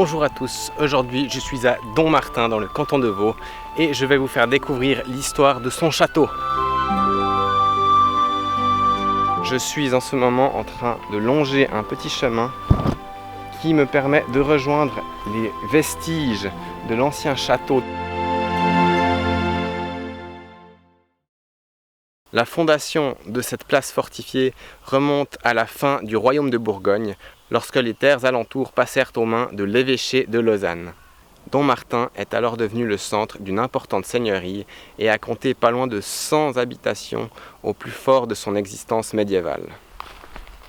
Bonjour à tous, aujourd'hui je suis à Dommartin dans le canton de Vaud et je vais vous faire découvrir l'histoire de son château. Je suis en ce moment en train de longer un petit chemin qui me permet de rejoindre les vestiges de l'ancien château. La fondation de cette place fortifiée remonte à la fin du royaume de Bourgogne, lorsque les terres alentours passèrent aux mains de l'évêché de Lausanne. Dommartin est alors devenu le centre d'une importante seigneurie et a compté pas loin de 100 habitations au plus fort de son existence médiévale.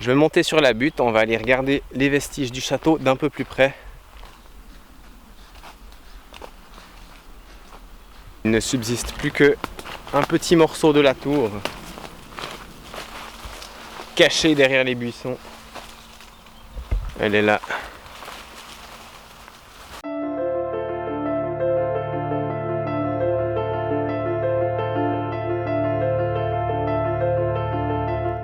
Je vais monter sur la butte, on va aller regarder les vestiges du château d'un peu plus près. Il ne subsiste plus que un petit morceau de la tour, caché derrière les buissons. Elle est là.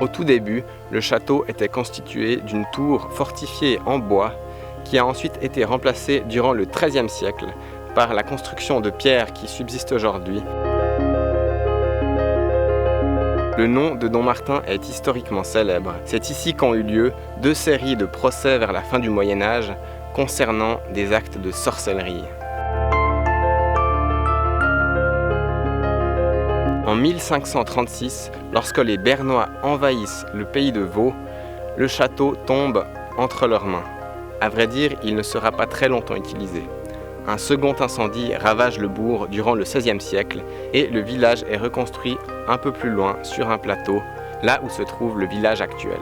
Au tout début, le château était constitué d'une tour fortifiée en bois qui a ensuite été remplacée durant le XIIIe siècle par la construction de pierre qui subsiste aujourd'hui. Le nom de Dommartin est historiquement célèbre. C'est ici qu'ont eu lieu 2 séries de procès vers la fin du Moyen-Âge concernant des actes de sorcellerie. En 1536, lorsque les Bernois envahissent le pays de Vaud, le château tombe entre leurs mains. À vrai dire, il ne sera pas très longtemps utilisé. Un second incendie ravage le bourg durant le XVIe siècle et le village est reconstruit un peu plus loin sur un plateau, là où se trouve le village actuel.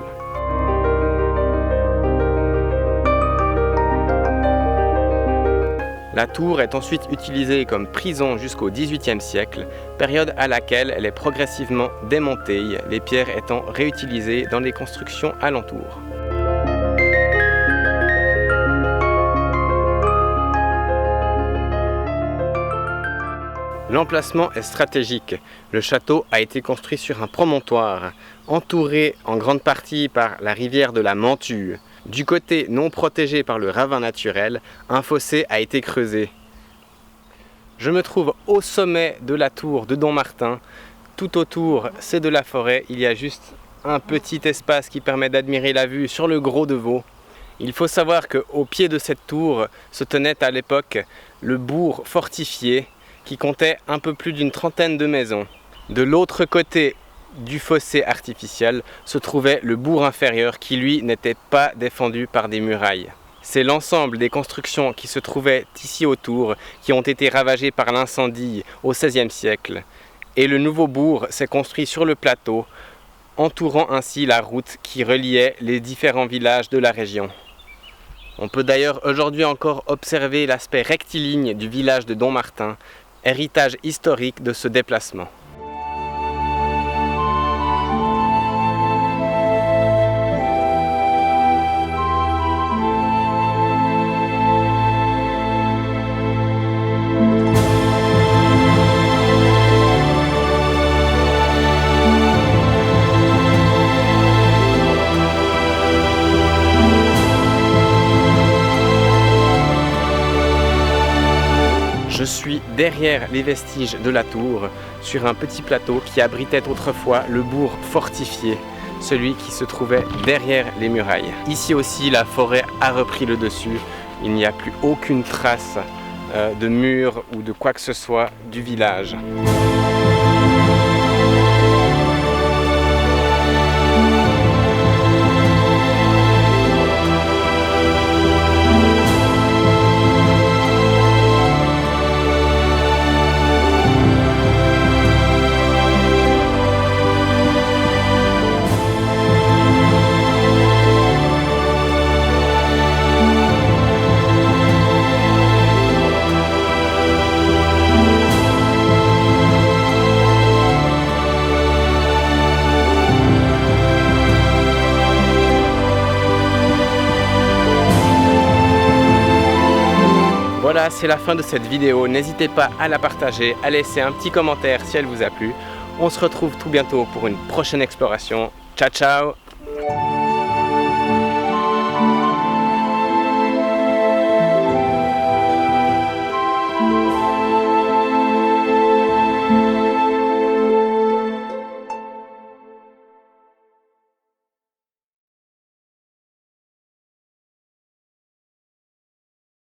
La tour est ensuite utilisée comme prison jusqu'au XVIIIe siècle, période à laquelle elle est progressivement démontée, les pierres étant réutilisées dans les constructions alentours. L'emplacement est stratégique. Le château a été construit sur un promontoire, entouré en grande partie par la rivière de la Mentue. Du côté non protégé par le ravin naturel, un fossé a été creusé. Je me trouve au sommet de la tour de Dommartin. Tout autour, c'est de la forêt. Il y a juste un petit espace qui permet d'admirer la vue sur le Gros de Vaud. Il faut savoir qu'au pied de cette tour se tenait à l'époque le bourg fortifié, qui comptait un peu plus d'une trentaine de maisons. De l'autre côté du fossé artificiel se trouvait le bourg inférieur qui lui n'était pas défendu par des murailles. C'est l'ensemble des constructions qui se trouvaient ici autour qui ont été ravagées par l'incendie au XVIe siècle. Et le nouveau bourg s'est construit sur le plateau, entourant ainsi la route qui reliait les différents villages de la région. On peut d'ailleurs aujourd'hui encore observer l'aspect rectiligne du village de Dommartin, héritage historique de ce déplacement. Je suis derrière les vestiges de la tour, sur un petit plateau qui abritait autrefois le bourg fortifié, celui qui se trouvait derrière les murailles. Ici aussi, la forêt a repris le dessus. Il n'y a plus aucune trace de mur ou de quoi que ce soit du village. Voilà, c'est la fin de cette vidéo. N'hésitez pas à la partager, à laisser un petit commentaire si elle vous a plu. On se retrouve tout bientôt pour une prochaine exploration. Ciao, ciao!